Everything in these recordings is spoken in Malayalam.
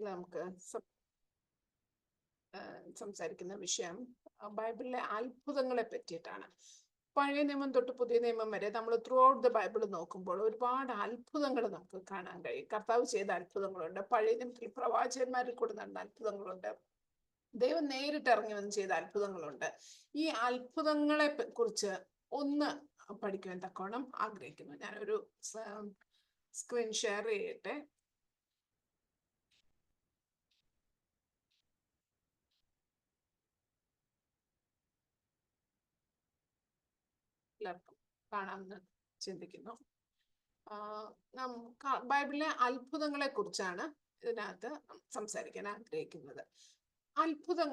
നമുക്ക് സംസാരിക്കുന്ന വിഷയം ബൈബിളിലെ അത്ഭുതങ്ങളെ പറ്റിയിട്ടാണ്. പഴയ നിയമം തൊട്ട് പുതിയ നിയമം വരെ നമ്മൾ ത്രൂ ഔട്ട് ദ ബൈബിൾ നോക്കുമ്പോൾ ഒരുപാട് അത്ഭുതങ്ങൾ നമുക്ക് കാണാൻ കഴിയും. കർത്താവ് ചെയ്ത അത്ഭുതങ്ങളുണ്ട്, പഴയ നിയമത്തിൽ പ്രവാചകന്മാരിൽ കൂടെ നടന്ന അത്ഭുതങ്ങളുണ്ട്, ദൈവം നേരിട്ട് ഇറങ്ങി വന്ന് ചെയ്ത അത്ഭുതങ്ങളുണ്ട്. ഈ അത്ഭുതങ്ങളെ കുറിച്ച് ഒന്ന് പഠിക്കുവാൻ തക്കോണം ആഗ്രഹിക്കുന്നു. ഞാനൊരു സ്ക്രീൻ ഷെയർ ചെയ്യട്ടെ. എല്ലാവർക്കും കാണാമെന്ന് ചിന്തിക്കുന്നു. ബൈബിളിലെ അത്ഭുതങ്ങളെ കുറിച്ചാണ് ഇതിനകത്ത് സംസാരിക്കാൻ ആഗ്രഹിക്കുന്നത്. അത്ഭുതം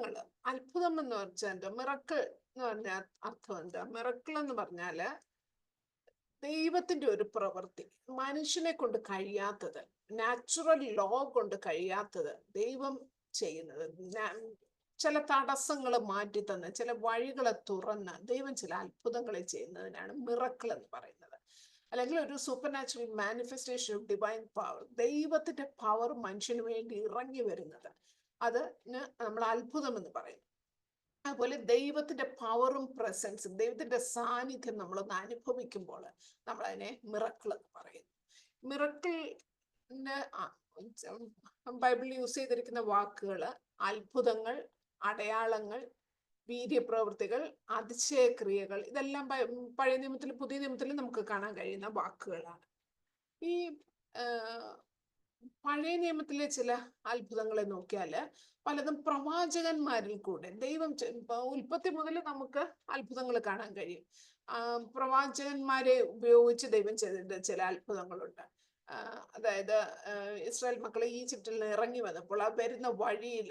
എന്ന് വെച്ചാൽ മിറക്കിൾ എന്ന് പറഞ്ഞ അർത്ഥം എന്താ? മിറക്കിൾ എന്ന് പറഞ്ഞാല് ദൈവത്തിന്റെ ഒരു പ്രവൃത്തി, മനുഷ്യനെ കൊണ്ട് കഴിയാത്തത്, നാച്ചുറൽ ലോ കൊണ്ട് കഴിയാത്തത് ദൈവം ചെയ്യുന്നത്. ചില തടസ്സങ്ങൾ മാറ്റി തന്ന്, ചില വഴികളെ തുറന്ന് ദൈവം ചില അത്ഭുതങ്ങളെ ചെയ്യുന്നതിനാണ് മിറക്കിൾ എന്ന് പറയുന്നത്. അല്ലെങ്കിൽ ഒരു super natural manifestation of divine power, ദൈവത്തിന്റെ പവർ മനുഷ്യന് വേണ്ടി ഇറങ്ങി വരുന്നത്, അതിന് നമ്മൾ അത്ഭുതം എന്ന് പറയും. അതുപോലെ ദൈവത്തിന്റെ പവറും പ്രസൻസും, ദൈവത്തിന്റെ സാന്നിധ്യം നമ്മളൊന്ന് അനുഭവിക്കുമ്പോൾ നമ്മൾ അതിനെ മിറക്കിൾ എന്ന് പറയുന്നു. മിറക്കിളിന് ബൈബിളിൽ യൂസ് ചെയ്തിരിക്കുന്ന വാക്കുകൾ അത്ഭുതങ്ങൾ, അടയാളങ്ങൾ, വീര്യപ്രവൃത്തികൾ, അതിശയക്രിയകൾ, ഇതെല്ലാം പഴയ നിയമത്തിലും പുതിയ നിയമത്തിലും നമുക്ക് കാണാൻ കഴിയുന്ന വാക്കുകളാണ്. ഈ പഴയ നിയമത്തിലെ ചില അത്ഭുതങ്ങളെ നോക്കിയാല് പലതും പ്രവാചകന്മാരിൽ കൂടെ ദൈവം, ഉൽപ്പത്തി മുതൽ നമുക്ക് അത്ഭുതങ്ങൾ കാണാൻ കഴിയും. പ്രവാചകന്മാരെ ഉപയോഗിച്ച് ദൈവം ചെയ്തിട്ട് ചില അത്ഭുതങ്ങളുണ്ട്. അതായത് ഇസ്രായേൽ മക്കളെ ഈജിപ്തിൽ നിന്ന് ഇറങ്ങി വന്നപ്പോൾ ആ വരുന്ന വഴിയിൽ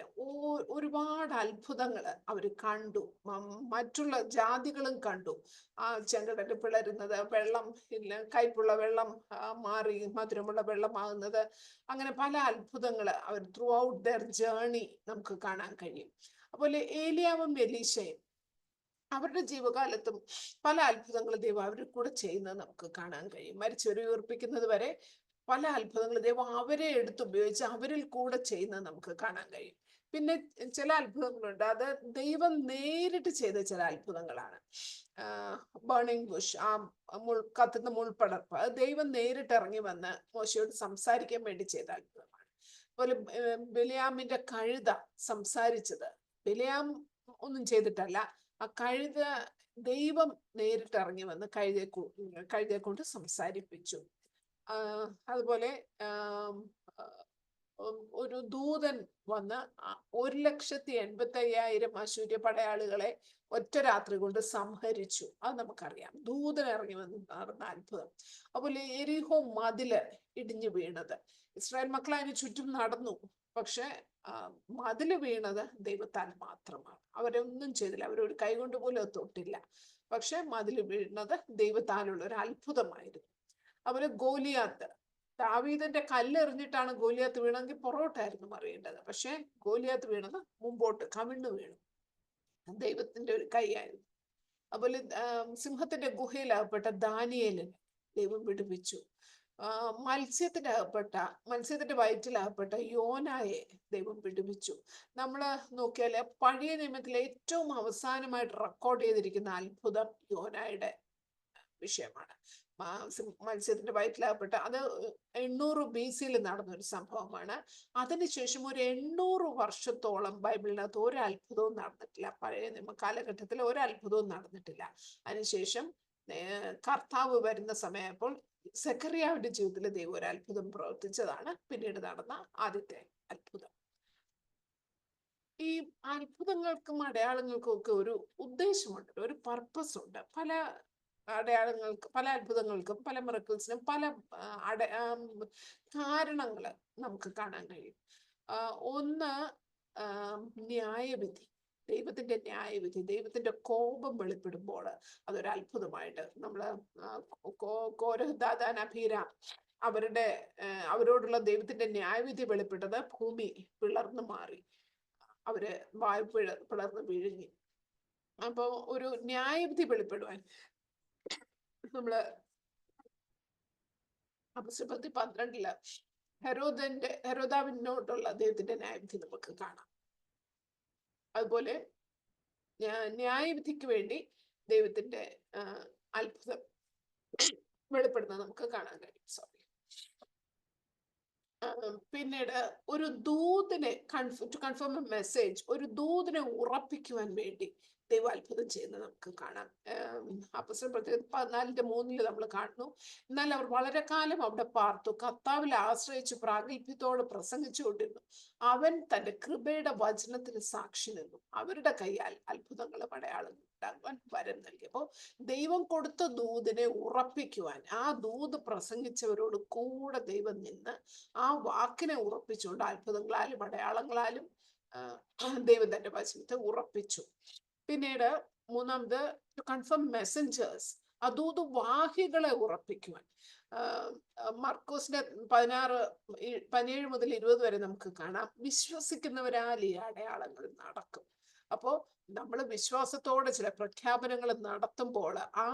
ഒരുപാട് അത്ഭുതങ്ങൾ അവർ കണ്ടു, മറ്റുള്ള ജാതികളും കണ്ടു. ആ ചെങ്കടല് പിളരുന്നത്, വെള്ളം കയ്പുള്ള വെള്ളം മാറി മധുരമുള്ള വെള്ളമാകുന്നത്, അങ്ങനെ പല അത്ഭുതങ്ങൾ അവർ ത്രൂ ഔട്ട് ദർ ജേർണി നമുക്ക് കാണാൻ കഴിയും. അതുപോലെ ഏലിയാവും എലീശയും അവരുടെ ജീവകാലത്തും പല അത്ഭുതങ്ങൾ ദൈവം അവരുടെ കൂടെ ചെയ്യുന്നത് നമുക്ക് കാണാൻ കഴിയും. മരിച്ചവരെ ഉയർപ്പിക്കുന്നത് വരെ പല അത്ഭുതങ്ങൾ ദൈവം അവരെ എടുത്തുപയോഗിച്ച് അവരിൽ കൂടെ ചെയ്യുന്നത് നമുക്ക് കാണാൻ കഴിയും. പിന്നെ ചില അത്ഭുതങ്ങളുണ്ട്, അത് ദൈവം നേരിട്ട് ചെയ്ത ചില അത്ഭുതങ്ങളാണ്. ബേണിംഗ് ബുഷ്, ആ കത്തുന്ന മുൾപ്പടർപ്പ്, അത് ദൈവം നേരിട്ട് ഇറങ്ങി വന്ന് മോശയോട് സംസാരിക്കാൻ വേണ്ടി ചെയ്ത അത്ഭുതമാണ്. അതുപോലെ ബിലിയാമിന്റെ കഴുത സംസാരിച്ചത് ബിലിയാം ഒന്നും ചെയ്തിട്ടല്ല, ആ കഴുത ദൈവം നേരിട്ട് ഇറങ്ങി വന്ന് കഴുതയെ കൊണ്ട് സംസാരിപ്പിച്ചു. അതുപോലെ ഒരു ദൂതൻ വന്ന് 1,80,000 അശൂര്യ പടയാളികളെ ഒറ്റ രാത്രി കൊണ്ട് സംഹരിച്ചു. അത് നമുക്കറിയാം, ദൂതൻ ഇറങ്ങി വന്ന് നടന്ന അത്ഭുതം. അതുപോലെ എരിഹോ മതില് ഇടിഞ്ഞു വീണത്, ഇസ്രായേൽ മക്കൾ അതിന് ചുറ്റും നടന്നു, പക്ഷെ മതില് വീണത് ദൈവത്താൽ മാത്രമാണ്. അവരൊന്നും ചെയ്തില്ല, അവരൊരു കൈകൊണ്ട് പോലും തൊട്ടില്ല, പക്ഷെ മതില് വീണത് ദൈവത്താലുള്ള ഒരു അത്ഭുതമായിരുന്നു. അതുപോലെ ഗോലിയാത്ത്, ദാവീദിന്റെ കല്ലെറിഞ്ഞിട്ടാണ് ഗോലിയാത്ത് വീണെങ്കിൽ പുറകോട്ടായിരുന്നു മറിയേണ്ടത്, പക്ഷെ ഗോലിയാത്ത് വീണത് മുമ്പോട്ട് കവിണ്ണു വീണു, ദൈവത്തിന്റെ ഒരു കൈയായിരുന്നു. അതുപോലെ സിംഹത്തിന്റെ ഗുഹയിലകപ്പെട്ട ദാനിയേലിനെ ദൈവം വിടുവിച്ചു. മത്സ്യത്തിന്റെ വയറ്റിലകപ്പെട്ട യോനായെ ദൈവം വിടുവിച്ചു. നമ്മള് നോക്കിയാല് പഴയ നിയമത്തിലെ ഏറ്റവും അവസാനമായിട്ട് റെക്കോർഡ് ചെയ്തിരിക്കുന്ന അത്ഭുതം യോനായുടെ വിഷയമാണ്. മത്സ്യത്തിന്റെ വയറ്റിലകപ്പെട്ട, അത് 800 BC നടന്നൊരു സംഭവമാണ്. അതിനുശേഷം ഒരു 800 വർഷത്തോളം ബൈബിളിനകത്ത് ഒരു അത്ഭുതവും നടന്നിട്ടില്ല. പഴയ നിയമ കാലഘട്ടത്തിൽ ഒരു അത്ഭുതവും നടന്നിട്ടില്ല. അതിനുശേഷം കർത്താവ് വരുന്ന സമയപ്പോൾ സെക്കറിയാവിന്റെ ജീവിതത്തിൽ ദൈവം ഒരു അത്ഭുതം പ്രവർത്തിച്ചതാണ് പിന്നീട് നടന്ന ആദ്യത്തെ അത്ഭുതം. ഈ അത്ഭുതങ്ങൾക്കും അടയാളങ്ങൾക്കും ഒക്കെ ഒരു ഉദ്ദേശമുണ്ട്, ഒരു പർപ്പസ് ഉണ്ട്. പല അത്ഭുതങ്ങൾക്കും പല മിറക്കിൾസിനും പല കാരണങ്ങൾ നമുക്ക് കാണാൻ കഴിയും. ഒന്ന്, ന്യായവിധി, ദൈവത്തിന്റെ ന്യായവിധി, ദൈവത്തിന്റെ കോപം വെളിപ്പെടുമ്പോൾ അതൊരു അത്ഭുതമായിട്ട് നമ്മള് കോരഹ്, ദാഥാൻ, അബീരാം അവരോടുള്ള ദൈവത്തിന്റെ ന്യായവിധി വെളിപ്പെട്ടത് ഭൂമി പിളർന്നു മാറി, അവര് വായു പിളർന്ന് വിഴുങ്ങി. അപ്പൊ ഒരു ന്യായവിധി വെളിപ്പെടുവാൻ നമ്മള് അപ്പസ്തലപ്രവൃത്തി 12 ഹെരോദാവിനോടുള്ള അദ്ദേഹത്തിന്റെ ന്യായവിധി നമുക്ക് കാണാം. അതുപോലെ ന്യായവിധിക്ക് വേണ്ടി ദൈവത്തിന്റെ അത്ഭുതം വെളിപ്പെടുന്നത് നമുക്ക് കാണാൻ കഴിയും. സോറി. പിന്നീട് ഒരു ദൂതിനെ ടു കൺഫേം എ മെസ്സേജ്, ഒരു ദൂതിനെ ഉറപ്പിക്കുവാൻ വേണ്ടി ദൈവം അത്ഭുതം ചെയ്യുന്നത് നമുക്ക് കാണാം. അപ്പോസ്തലർ പ്രവൃത്തി 14:3 നമ്മൾ കാണുന്നു. എന്നാൽ അവർ വളരെ കാലം അവിടെ പാർത്തു, കർത്താവിൽ ആശ്രയിച്ച് പ്രാഗൽഭ്യത്തോട് പ്രസംഗിച്ചുകൊണ്ടിരുന്നു. അവൻ തന്റെ കൃപയുടെ വചനത്തിന് സാക്ഷി നിന്നു. അവരുടെ കൈയാൽ അത്ഭുതങ്ങളും അടയാളങ്ങളും ഉണ്ടാകുവാൻ വരം നൽകി. അപ്പോൾ ദൈവം കൊടുത്ത ദൂതിനെ ഉറപ്പിക്കുവാൻ, ആ ദൂത് പ്രസംഗിച്ചവരോട് കൂടെ ദൈവം നിന്ന് ആ വാക്കിനെ ഉറപ്പിച്ചുകൊണ്ട് അത്ഭുതങ്ങളാലും അടയാളങ്ങളാലും ദൈവം തന്റെ വചനത്തെ ഉറപ്പിച്ചു. പിന്നീട് മൂന്നാമത് ടു കൺഫേം മെസ്സഞ്ചേഴ്സ്, ദൂതവാഹികളെ ഉറപ്പിക്കുവാൻ. മർക്കോസിന്റെ 17 മുതൽ 20 വരെ നമുക്ക് കാണാം, വിശ്വസിക്കുന്നവരാൽ ഈ അടയാളങ്ങൾ നടക്കും. അപ്പോ നമ്മൾ വിശ്വാസത്തോടെ ചില പ്രഖ്യാപനങ്ങൾ നടത്തുമ്പോൾ ആ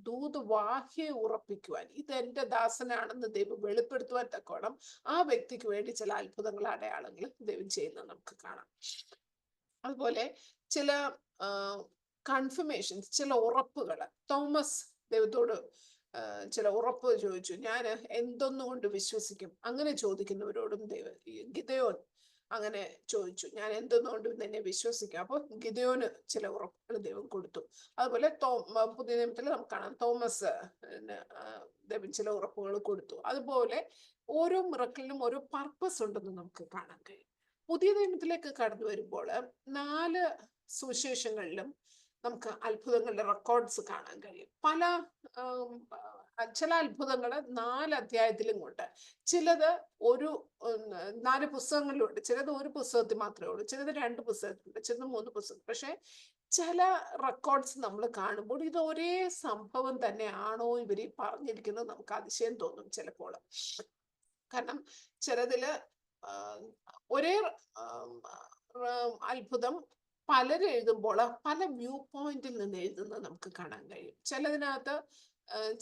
ദൂതവാഹിയെ ഉറപ്പിക്കുവാൻ, ഇത് എന്റെ ദാസനാണെന്ന് ദൈവം വെളിപ്പെടുത്തുവാൻ തക്കോണം ആ വ്യക്തിക്ക് വേണ്ടി ചില അത്ഭുതങ്ങൾ അടയാളങ്ങൾ ദൈവം ചെയ്യുന്നത് നമുക്ക് കാണാം. അതുപോലെ ചില കൺഫർമേഷൻസ്, ചില ഉറപ്പുകൾ. തോമസ് ദൈവത്തോട് ചില ഉറപ്പ് ചോദിച്ചു, ഞാൻ എന്തൊന്നുകൊണ്ട് വിശ്വസിക്കും? അങ്ങനെ ചോദിക്കുന്നവരോടും ഗിദെയോൻ അങ്ങനെ ചോദിച്ചു, ഞാൻ എന്തൊന്നുകൊണ്ട് നിന്നെ വിശ്വസിക്കും? അപ്പോൾ ഗിദെയോന് ചില ഉറപ്പുകൾ ദൈവം കൊടുത്തു. അതുപോലെ പുതിയ നിയമത്തിൽ നമുക്ക് കാണാം, തോമസ് ദൈവം ചില ഉറപ്പുകൾ കൊടുത്തു. അതുപോലെ ഓരോ മിറക്കിളിനും ഓരോ പർപ്പസ് ഉണ്ടെന്ന് നമുക്ക് കാണാൻ കഴിയും. പുതിയ നിയമത്തിലേക്ക് കടന്നു വരുമ്പോൾ 4 സുവിശേഷങ്ങളിലും നമുക്ക് അത്ഭുതങ്ങളുടെ റെക്കോർഡ്സ് കാണാൻ കഴിയും. ചില അത്ഭുതങ്ങൾ 4 അധ്യായത്തിലും ഉണ്ട്. ചിലത് 4 പുസ്തകങ്ങളിലുണ്ട്. ചിലത് ഒരു പുസ്തകത്തിൽ മാത്രമേ ഉള്ളൂ, ചിലത് 2 പുസ്തകത്തിലുണ്ട്, ചിലത് 3 പുസ്തകം. പക്ഷെ ചില റെക്കോർഡ്സ് നമ്മൾ കാണുമ്പോൾ ഇത് ഒരേ സംഭവം തന്നെയാണോ ഇവർ പറഞ്ഞിരിക്കുന്നത് നമുക്ക് അതിശയം തോന്നും ചിലപ്പോൾ. കാരണം ചിലതില് ഒരേ അത്ഭുതം പലരും എഴുതുമ്പോൾ പല വ്യൂ പോയിന്റിൽ നിന്ന് എഴുതുന്നത് നമുക്ക് കാണാൻ കഴിയും. ചിലതിനകത്ത്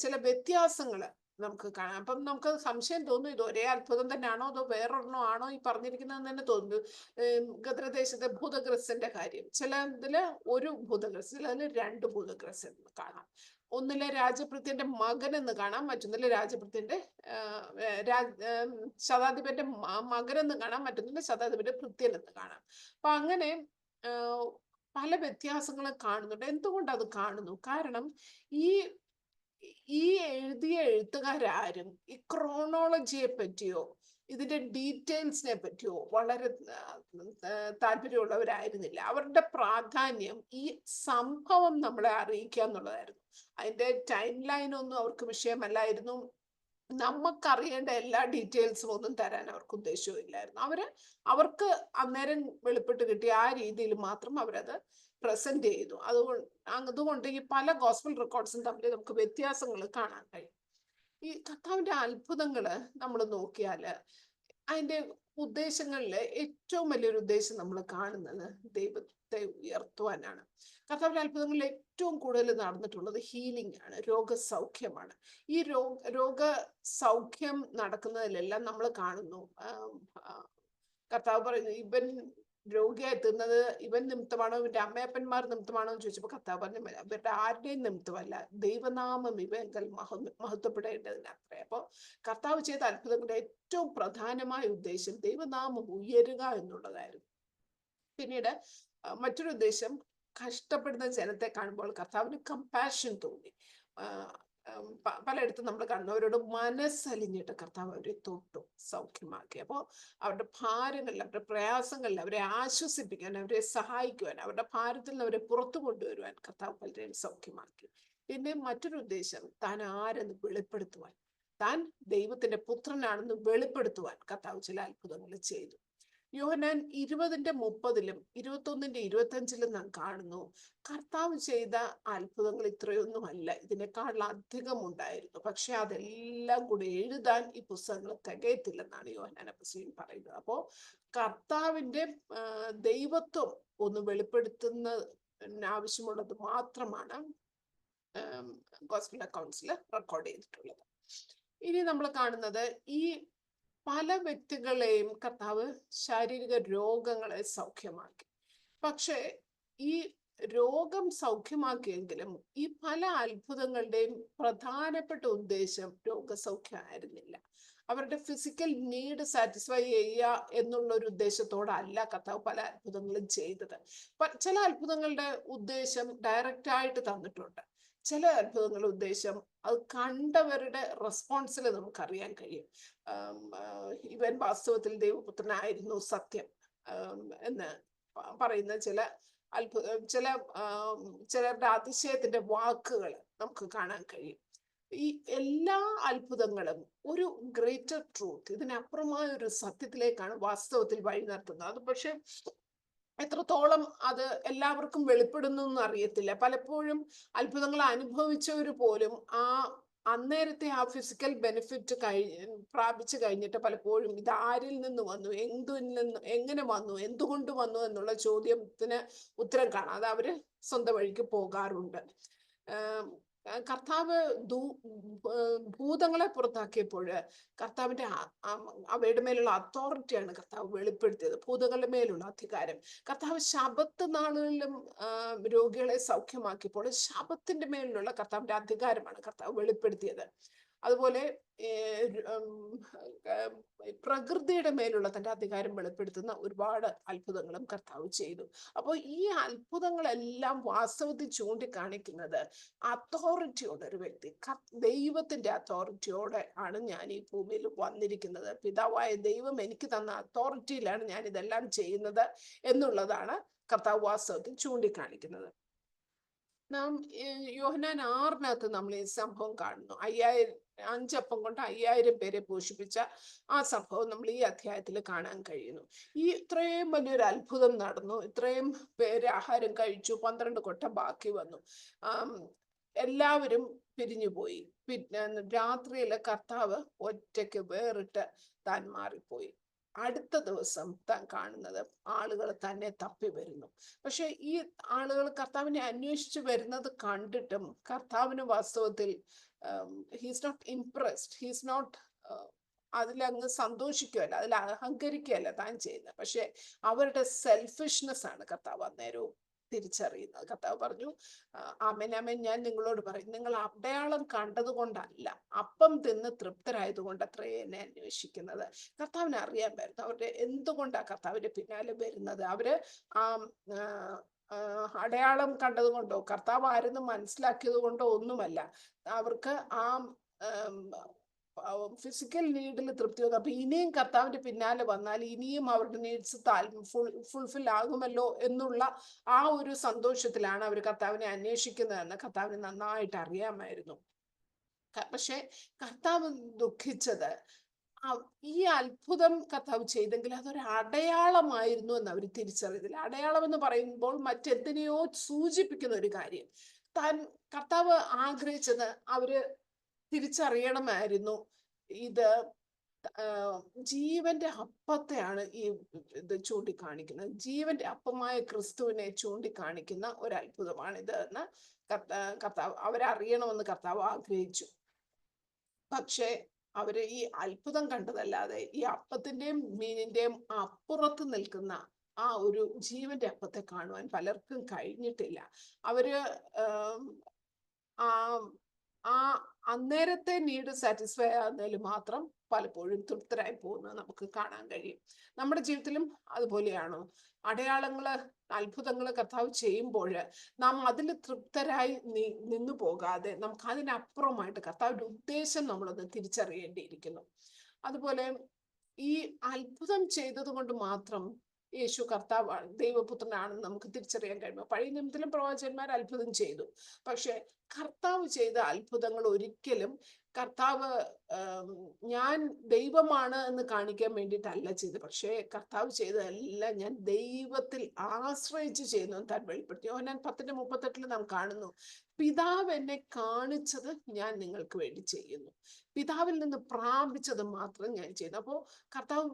ചില വ്യത്യാസങ്ങൾ നമുക്ക് കാണാം. അപ്പം നമുക്ക് സംശയം തോന്നും, ഇത് ഒരേ അത്ഭുതം തന്നെയാണോ അതോ വേറൊരെണ്ണോ ആണോ ഈ പറഞ്ഞിരിക്കുന്നതെന്ന് തന്നെ തോന്നുന്നു. ഗദ്രദേശത്തെ ഭൂതഗ്രസ്തന്റെ കാര്യം, ചിലതില് ഒരു ഭൂതഗ്രസ്ത, ചിലതിൽ 2 ഭൂതഗ്രസ്ത എന്ന് കാണാം. ഒന്നിലെ രാജഭൃത്യന്റെ മകൻ എന്ന് കാണാം, മറ്റൊന്നിലെ രാജഭൃത്യന്റെ ശതാധിപന്റെ മകൻ എന്ന് കാണാം, മറ്റൊന്നിലെ ശതാധിപന്റെ ഭൃത്യൻ എന്ന് കാണാം. അപ്പൊ അങ്ങനെ പല വ്യത്യാസങ്ങളും കാണുന്നുണ്ട്. എന്തുകൊണ്ട് അത് കാണുന്നു? കാരണം ഈ എഴുതിയ എഴുത്തുകാരും ഈ ക്രോണോളജിയെ പറ്റിയോ ഇതിന്റെ ഡീറ്റെയിൽസിനെ പറ്റിയോ വളരെ താല്പര്യമുള്ളവരായിരുന്നില്ല. അവരുടെ പ്രാധാന്യം ഈ സംഭവം നമ്മളെ അറിയിക്കുക എന്നുള്ളതായിരുന്നു. അതിന്റെ ടൈം ലൈനൊന്നും അവർക്ക് വിഷയമല്ലായിരുന്നു. നമുക്കറിയേണ്ട എല്ലാ ഡീറ്റെയിൽസും ഒന്നും തരാൻ അവർക്ക് ഉദ്ദേശവും അവർക്ക് അന്നേരം വെളിപ്പെട്ട് കിട്ടിയ ആ രീതിയിൽ മാത്രം അവരത് പ്രസന്റ് ചെയ്തു. അതുകൊണ്ട് ഈ പല ഗോസ്പൽ റെക്കോർഡ്സും തമ്മിൽ നമുക്ക് വ്യത്യാസങ്ങൾ കാണാൻ കഴിയും. ഈ കർത്താവിന്റെ അത്ഭുതങ്ങള് നമ്മൾ നോക്കിയാല് അതിന്റെ ഉദ്ദേശങ്ങളില് ഏറ്റവും വലിയൊരു ഉദ്ദേശം നമ്മൾ കാണുന്നത് ദൈവത്തെ ഉയർത്തുവാനാണ്. കർത്താവിന്റെ അത്ഭുതങ്ങളിൽ ഏറ്റവും കൂടുതൽ നടന്നിട്ടുള്ളത് ഹീലിംഗ് ആണ്, രോഗസൗഖ്യമാണ്. ഈ രോഗസൗഖ്യം നടക്കുന്നതിലെല്ലാം നമ്മൾ കാണുന്നു, കർത്താവ് പറയുന്നു, ഇവൻ രോഗിയായി തീർന്നത് ഇവൻ നിമിത്തമാണോ ഇവന്റെ അമ്മയപ്പന്മാർ നിമിത്തമാണോ എന്ന് ചോദിച്ചപ്പോൾ കർത്താവ് പറഞ്ഞു, ഇവരുടെ ആരുടെയും നിമിത്തമല്ല, ദൈവനാമം ഇവയെങ്കിൽ മഹത്വപ്പെടേണ്ടതിനത്രേ. അപ്പോൾ കർത്താവ് ചെയ്ത അത്ഭുതങ്ങളുടെ ഏറ്റവും പ്രധാനമായ ഉദ്ദേശം ദൈവനാമം ഉയരുക എന്നുള്ളതായിരുന്നു. പിന്നീട് മറ്റൊരു ഉദ്ദേശം, കഷ്ടപ്പെടുന്ന ജനത്തെ കാണുമ്പോൾ കർത്താവിന് കമ്പാഷൻ തോന്നി. പലയിടത്തും നമ്മൾ കാണുന്നവരോട് മനസ്സലിഞ്ഞിട്ട് കർത്താവ് അവരെ തൊട്ടു സൗഖ്യമാക്കി. അപ്പോൾ അവരുടെ ഭാരങ്ങളിൽ, അവരുടെ പ്രയാസങ്ങളിൽ അവരെ ആശ്വസിപ്പിക്കാൻ, അവരെ സഹായിക്കുവാൻ, അവരുടെ ഭാരത്തിൽ നിന്ന് അവരെ പുറത്തു കൊണ്ടുവരുവാൻ കർത്താവ് പലരെയും സൗഖ്യമാക്കി. പിന്നെ മറ്റൊരു ഉദ്ദേശം, താൻ ആരെന്ന് വെളിപ്പെടുത്തുവാൻ, താൻ ദൈവത്തിന്റെ പുത്രനാണെന്ന് വെളിപ്പെടുത്തുവാൻ കർത്താവ് ചില അത്ഭുതങ്ങൾ ചെയ്തു. യോഹന്നാൻ 20:30 21:25 നാം കാണുന്നു, കർത്താവ് ചെയ്ത അത്ഭുതങ്ങൾ ഇത്രയൊന്നും അല്ല, ഇതിനേക്കാൾ അധികം ഉണ്ടായിരുന്നു. പക്ഷെ അതെല്ലാം കൂടി എഴുതാൻ ഈ പുസ്തകങ്ങൾ തികയത്തില്ലെന്നാണ് യോഹന്നാൻ അപ്പോസ്തലൻ പറയുന്നത്. അപ്പോ കർത്താവിന്റെ ദൈവത്വം ഒന്ന് വെളിപ്പെടുത്തുന്ന ആവശ്യമുള്ളത് മാത്രമാണ് ഗോസ്പൽ അക്കൗണ്ട്സിൽ റെക്കോർഡ് ചെയ്തിട്ടുള്ളത്. ഇനി നമ്മൾ കാണുന്നത് ഈ പല വ്യക്തികളെയും കർത്താവ് ശാരീരിക രോഗങ്ങളെ സൗഖ്യമാക്കി. പക്ഷേ ഈ രോഗം സൗഖ്യമാക്കിയെങ്കിലും ഈ പല അത്ഭുതങ്ങളുടെയും പ്രധാനപ്പെട്ട ഉദ്ദേശം രോഗസൗഖ്യമായിരുന്നില്ല. അവരുടെ ഫിസിക്കൽ നീഡ് സാറ്റിസ്ഫൈ ചെയ്യുക എന്നുള്ള ഒരു ഉദ്ദേശത്തോടല്ല കർത്താവ് പല അത്ഭുതങ്ങളും ചെയ്തത്. ചില അത്ഭുതങ്ങളുടെ ഉദ്ദേശം ഡയറക്റ്റ് ആയിട്ട് തന്നിട്ടുണ്ട്. ചില അത്ഭുതങ്ങളുടെ ഉദ്ദേശം അത് കണ്ടവരുടെ റെസ്പോൺസിൽ നമുക്കറിയാൻ കഴിയും. ഇവൻ വാസ്തവത്തിൽ ദൈവപുത്രനായിരുന്നു സത്യം എന്ന് പറയുന്ന ചില ചിലരുടെ അതിശയത്തിന്റെ വാക്കുകൾ നമുക്ക് കാണാൻ കഴിയും. ഈ എല്ലാ അത്ഭുതങ്ങളും ഒരു ഗ്രേറ്റർ ട്രൂത്ത്, ഇതിനപ്പുറമായ ഒരു സത്യത്തിലേക്കാണ് വാസ്തവത്തിൽ വഴി നടത്തുന്നത്. അത് പക്ഷെ എത്രത്തോളം അത് എല്ലാവർക്കും വെളിപ്പെടുന്നു എന്ന് അറിയത്തില്ല. പലപ്പോഴും അത്ഭുതങ്ങൾ അനുഭവിച്ചവർ പോലും അന്നേരത്തെ ആ ഫിസിക്കൽ ബെനിഫിറ്റ് പ്രാപിച്ചു കഴിഞ്ഞിട്ട് പലപ്പോഴും ഇത് ആരിൽ നിന്ന് വന്നു, എങ്ങനെ വന്നു, എന്തുകൊണ്ട് വന്നു എന്നുള്ള ചോദ്യത്തിന് ഉത്തരം കാണാതെ അവര് സ്വന്തം വഴിക്ക് പോകാറുണ്ട്. കർത്താവ് ഭൂതങ്ങളെ പുറത്താക്കിയപ്പോൾ കർത്താവിന്റെ അവയുടെ മേലുള്ള അതോറിറ്റിയാണ് കർത്താവ് വെളിപ്പെടുത്തിയത്, ഭൂതങ്ങളുടെ മേലുള്ള അധികാരം. കർത്താവ് ശബത്ത് നാളുകളിലും രോഗികളെ സൗഖ്യമാക്കിയപ്പോൾ ശബത്തിന്റെ മേലുള്ള കർത്താവിന്റെ അധികാരമാണ് കർത്താവ് വെളിപ്പെടുത്തിയത്. അതുപോലെ പ്രകൃതിയുടെ മേലുള്ള തന്റെ അധികാരം വെളിപ്പെടുത്തുന്ന ഒരുപാട് അത്ഭുതങ്ങളും കർത്താവ് ചെയ്തു. അപ്പോൾ ഈ അത്ഭുതങ്ങളെല്ലാം വാസ്തവത്തിൽ ചൂണ്ടിക്കാണിക്കുന്നത് അതോറിറ്റിയോടെ ഒരു വ്യക്തി, ദൈവത്തിന്റെ അതോറിറ്റിയോടെ ആണ് ഞാൻ ഈ ഭൂമിയിൽ വന്നിരിക്കുന്നത്, പിതാവായ ദൈവം എനിക്ക് തന്ന അതോറിറ്റിയിലാണ് ഞാൻ ഇതെല്ലാം ചെയ്യുന്നത് എന്നുള്ളതാണ് കർത്താവ് വാസ്തവത്തിൽ ചൂണ്ടിക്കാണിക്കുന്നത്. നാം യോഹന്നാൻ 6 നമ്മൾ ഈ സംഭവം കാണുന്നു. 5 അപ്പം കൊണ്ട് 5000 പേരെ പോഷിപ്പിച്ച ആ സംഭവം നമ്മൾ ഈ അധ്യായത്തിൽ കാണാൻ കഴിയുന്നു. ഇത്രയും വലിയൊരു അത്ഭുതം നടന്നു, ഇത്രയും പേര് ആഹാരം കഴിച്ചു, 12 കൊട്ട ബാക്കി വന്നു, എല്ലാവരും പിരിഞ്ഞുപോയി. പിന്നെ രാത്രിയിലെ കർത്താവ് ഒറ്റയ്ക്ക് വേറിട്ട് താൻ മാറിപ്പോയി. അടുത്ത ദിവസം താൻ കാണുന്നത് ആളുകൾ തന്നെ തപ്പി വരുന്നു. പക്ഷെ ഈ ആളുകൾ കർത്താവിനെ അന്വേഷിച്ച് വരുന്നത് കണ്ടിട്ടും കർത്താവിന് വാസ്തവത്തിൽ he's not impressed, he's not അതിലങ്ങ് സന്തോഷിക്കുകയല്ല, അതിൽ അഹങ്കരിക്കുകയല്ല താൻ ചെയ്യുന്നത്. പക്ഷെ അവരുടെ സെൽഫിഷ്നെസ് ആണ് കർത്താവ് അന്നേരവും തിരിച്ചറിയുന്നത്. കർത്താവ് പറഞ്ഞു, ആമേൻ ആമേൻ ഞാൻ നിങ്ങളോട് പറയും, നിങ്ങൾ അടയാളം കണ്ടതുകൊണ്ടല്ല, അപ്പം തിന്ന് തൃപ്തരായതുകൊണ്ട് അത്രയും എന്നെ അന്വേഷിക്കുന്നത്. കർത്താവിനെ അറിയാമായിരുന്നു അവരുടെ എന്തുകൊണ്ടാണ് കർത്താവിന്റെ പിന്നാലെ വരുന്നത്. അവര് അടയാളം കണ്ടതുകൊണ്ടോ കർത്താവ് ആരെന്ന് മനസ്സിലാക്കിയത് കൊണ്ടോ ഒന്നുമല്ല. അവർക്ക് ഫിസിക്കൽ നീഡിൽ തൃപ്തി വന്നു. അപ്പൊ ഇനിയും കർത്താവിന്റെ പിന്നാലെ വന്നാൽ ഇനിയും അവരുടെ നീഡ്സ് ഫുൾഫിൽ ആകുമല്ലോ എന്നുള്ള ആ ഒരു സന്തോഷത്തിലാണ് അവർ കർത്താവിനെ അന്വേഷിക്കുന്നതെന്ന് കർത്താവിന് നന്നായിട്ട് അറിയാമായിരുന്നു. പക്ഷെ കർത്താവ് ദുഃഖിച്ചത് ഈ അത്ഭുതം കർത്താവ് ചെയ്തെങ്കിൽ അതൊരു അടയാളമായിരുന്നു എന്ന് അവർ തിരിച്ചറിയത്തില്ല. അടയാളം എന്ന് പറയുമ്പോൾ മറ്റെന്തിനെയോ സൂചിപ്പിക്കുന്ന ഒരു കാര്യം. കർത്താവ് ആഗ്രഹിച്ചത് അവര് തിരിച്ചറിയണമായിരുന്നു. ഇത് ജീവന്റെ അപ്പത്തെയാണ് ഈ ഇത് ചൂണ്ടിക്കാണിക്കുന്നത്. ജീവന്റെ അപ്പമായ ക്രിസ്തുവിനെ ചൂണ്ടിക്കാണിക്കുന്ന ഒരു അത്ഭുതമാണിത് എന്ന് കർത്താവ് അവരറിയണമെന്ന് കർത്താവ് ആഗ്രഹിച്ചു. പക്ഷേ അവര് ഈ അത്ഭുതം കണ്ടതല്ലാതെ ഈ അപ്പത്തിന്റെയും മീനിന്റെയും അപ്പുറത്ത് നിൽക്കുന്ന ആ ഒരു ജീവന്റെ അപ്പത്തെ കാണുവാൻ പലർക്കും കഴിഞ്ഞിട്ടില്ല. അവര് ആ അന്നേരത്തെ നീഡ് സാറ്റിസ്ഫൈ ആകുന്നതിൽ മാത്രം പലപ്പോഴും തൃപ്തരായി പോകുന്നത് നമുക്ക് കാണാൻ കഴിയും. നമ്മുടെ ജീവിതത്തിലും അതുപോലെയാണോ? അടയാളങ്ങള് അത്ഭുതങ്ങള് കർത്താവ് ചെയ്യുമ്പോൾ നാം അതിൽ തൃപ്തരായി നിന്നു പോകാതെ നമുക്ക് അതിനപ്പുറമായിട്ട് കർത്താവിന്റെ ഉദ്ദേശം നമ്മളൊന്ന് തിരിച്ചറിയേണ്ടിയിരിക്കുന്നു. അതുപോലെ ഈ അത്ഭുതം ചെയ്തത് കൊണ്ട് മാത്രം യേശു കർത്താവാണ്, ദൈവപുത്രനാണെന്ന് നമുക്ക് തിരിച്ചറിയാൻ കഴിയുമോ? പഴയ നിയമത്തിലും പ്രവാചകന്മാർ അത്ഭുതം ചെയ്തു. പക്ഷെ കർത്താവ് ചെയ്ത അത്ഭുതങ്ങൾ ഒരിക്കലും കർത്താവ് ഞാൻ ദൈവമാണ് എന്ന് കാണിക്കാൻ വേണ്ടിയിട്ടല്ല ചെയ്തത്. പക്ഷേ കർത്താവ് ചെയ്തതെല്ലാം ഞാൻ ദൈവത്തിൽ ആശ്രയിച്ച് ചെയ്യുന്നു താൻ വെളിപ്പെടുത്തി. യോഹന്നാൻ 10:38 നാം കാണുന്നു, പിതാവ് എന്നെ കാണിച്ചത് ഞാൻ നിങ്ങൾക്ക് വേണ്ടി ചെയ്യുന്നു, പിതാവിൽ നിന്ന് പ്രാപിച്ചത് മാത്രം ഞാൻ ചെയ്യുന്നു. അപ്പോ കർത്താവ്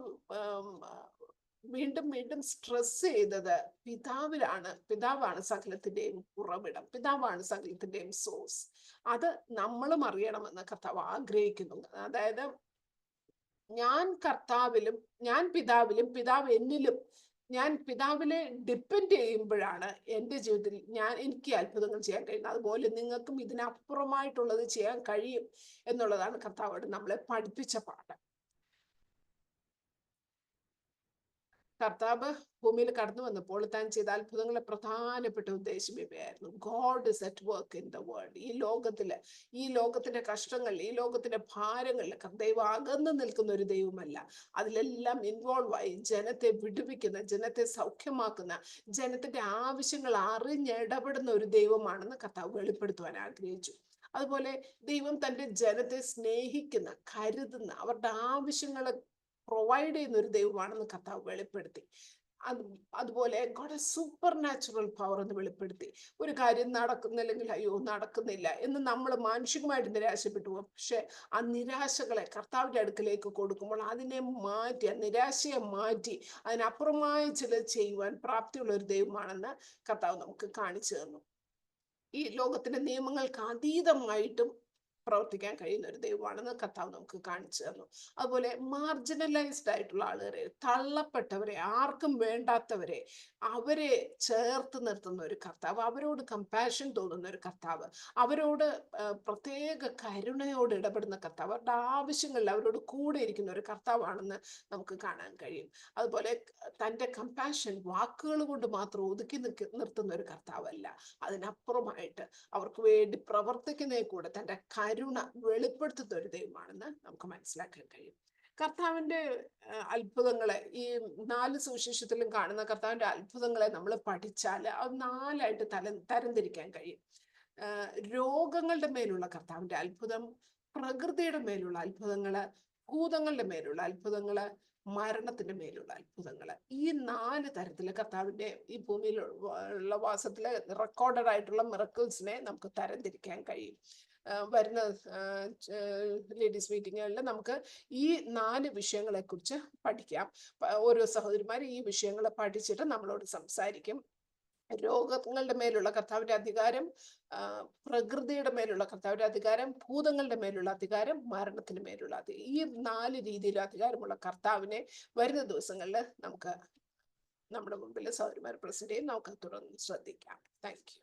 വീണ്ടും വീണ്ടും സ്ട്രെസ് ചെയ്തത് പിതാവാണ് സകലത്തിന്റെയും ഉറവിടം, പിതാവാണ് സകലത്തിന്റെയും സോഴ്സ്. അത് നമ്മളും അറിയണമെന്ന് കർത്താവ് ആഗ്രഹിക്കുന്നു. അതായത് ഞാൻ കർത്താവിലും ഞാൻ പിതാവിലും പിതാവ് എന്നിലും, ഞാൻ പിതാവിനെ ഡിപ്പെൻഡ് ചെയ്യുമ്പോഴാണ് എൻ്റെ ജീവിതത്തിൽ എനിക്ക് അത്ഭുതങ്ങൾ ചെയ്യാൻ കഴിയുന്നത്. അതുപോലെ നിങ്ങൾക്കും ഇതിനപ്പുറമായിട്ടുള്ളത് ചെയ്യാൻ കഴിയും എന്നുള്ളതാണ് കർത്താവോട് നമ്മളെ പഠിപ്പിച്ച പാഠം. കർത്താവ് ഭൂമിയിൽ കടന്നു വന്നപ്പോൾ താൻ ചെയ്ത അത്ഭുതങ്ങളെ പ്രധാനപ്പെട്ട ഉദ്ദേശം ഇവയായിരുന്നു. God is at work in the world. ഈ ലോകത്തിന്റെ കഷ്ടങ്ങൾ, ഈ ലോകത്തിന്റെ ഭാരങ്ങളിൽ ദൈവം അകന്നു നിൽക്കുന്ന ഒരു ദൈവമല്ല. അതിലെല്ലാം ഇൻവോൾവ് ആയി ജനത്തെ വിടുവിക്കുന്ന, ജനത്തെ സൗഖ്യമാക്കുന്ന, ജനത്തിന്റെ ആവശ്യങ്ങൾ അറിഞ്ഞിടപെടുന്ന ഒരു ദൈവമാണെന്ന് കർത്താവ് വെളിപ്പെടുത്തുവാൻ ആഗ്രഹിച്ചു. അതുപോലെ ദൈവം തന്റെ ജനത്തെ സ്നേഹിക്കുന്ന, കരുതുന്ന, അവരുടെ ആവശ്യങ്ങളെ പ്രൊവൈഡ് ചെയ്യുന്ന ഒരു ദൈവമാണെന്ന് കർത്താവ് വെളിപ്പെടുത്തി. അതുപോലെ ഗോഡ് സൂപ്പർ നാച്ചുറൽ പവർ എന്ന് വെളിപ്പെടുത്തി. ഒരു കാര്യം നടക്കുന്നില്ലെങ്കിൽ അയ്യോ നടക്കുന്നില്ല എന്ന് നമ്മൾ മാനുഷികമായിട്ട് നിരാശപ്പെട്ടു പോകും. പക്ഷെ ആ നിരാശകളെ കർത്താവിന്റെ അടുക്കലേക്ക് കൊടുക്കുമ്പോൾ അതിനെ മാറ്റി, ആ നിരാശയെ മാറ്റി അതിനപ്പുറമായി ചിലത് ചെയ്യുവാൻ പ്രാപ്തിയുള്ള ഒരു ദൈവമാണെന്ന് കർത്താവ് നമുക്ക് കാണിച്ചു തന്നു. ഈ ലോകത്തിന്റെ നിയമങ്ങൾക്ക് അതീതമായിട്ടും പ്രവർത്തിക്കാൻ കഴിയുന്ന ഒരു ദൈവമാണെന്ന് കർത്താവ് നമുക്ക് കാണിച്ചു തന്നു. അതുപോലെ മാർജിനലൈസ്ഡ് ആയിട്ടുള്ള ആളുകളെ, തള്ളപ്പെട്ടവരെ, ആർക്കും വേണ്ടാത്തവരെ, അവരെ ചേർത്ത് നിർത്തുന്ന ഒരു കർത്താവ്, അവരോട് കമ്പാഷൻ തോന്നുന്ന ഒരു കർത്താവ്, അവരോട് പ്രത്യേക കരുണയോട് ഇടപെടുന്ന കർത്താവ്, അവരുടെ ആവശ്യങ്ങളിൽ അവരോട് കൂടെ ഇരിക്കുന്ന ഒരു കർത്താവാണെന്ന് നമുക്ക് കാണാൻ കഴിയും. അതുപോലെ തൻ്റെ കമ്പാഷൻ വാക്കുകൾ കൊണ്ട് മാത്രം ഒതുക്കി നിർത്തുന്ന ഒരു കർത്താവല്ല, അതിനപ്പുറമായിട്ട് അവർക്ക് വേണ്ടി പ്രവർത്തിക്കുന്നതിൽ കൂടെ തൻ്റെ കരുണ വെളിപ്പെടുത്തുന്ന ഒരു ദൈവമാണെന്ന് നമുക്ക് മനസ്സിലാക്കാൻ കഴിയും. കർത്താവിന്റെ അത്ഭുതങ്ങളെ, ഈ 4 സുവിശേഷത്തിലും കാണുന്ന കർത്താവിന്റെ അത്ഭുതങ്ങളെ നമ്മൾ പഠിച്ചാൽ അത് 4ആയിട്ട് തരംതിരിക്കാൻ കഴിയും. രോഗങ്ങളുടെ മേലുള്ള കർത്താവിന്റെ അത്ഭുതം, പ്രകൃതിയുടെ മേലുള്ള അത്ഭുതങ്ങള്, ഭൂതങ്ങളുടെ മേലുള്ള അത്ഭുതങ്ങള്, മരണത്തിന്റെ മേലുള്ള അത്ഭുതങ്ങള്. ഈ 4 തരത്തില് കർത്താവിന്റെ ഈ ഭൂമിയിൽ ഉള്ള വാസത്തില് റെക്കോർഡഡ് ആയിട്ടുള്ള മിറക്കിൾസിനെ നമുക്ക് തരംതിരിക്കാൻ കഴിയും. വരുന്ന ലേഡീസ് മീറ്റിങ്ങുകളിൽ നമുക്ക് ഈ 4 വിഷയങ്ങളെ കുറിച്ച് പഠിക്കാം. ഓരോ സഹോദരിമാർ ഈ വിഷയങ്ങൾ പഠിച്ചിട്ട് നമ്മളോട് സംസാരിക്കും. രോഗങ്ങളുടെ മേലുള്ള കർത്താവിന്റെ അധികാരം, പ്രകൃതിയുടെ മേലുള്ള കർത്താവിന്റെ അധികാരം, ഭൂതങ്ങളുടെ മേലുള്ള അധികാരം, മരണത്തിന് മേലുള്ള അധികാരം. ഈ 4 രീതിയിൽ അധികാരമുള്ള കർത്താവിനെ വരുന്ന ദിവസങ്ങളിൽ നമുക്ക് നമ്മുടെ മുമ്പിൽ സഹോദരിമാർ പ്രസന്റ് ചെയ്യും. നമുക്ക് തുടർന്ന് ശ്രദ്ധിക്കാം. Thank you.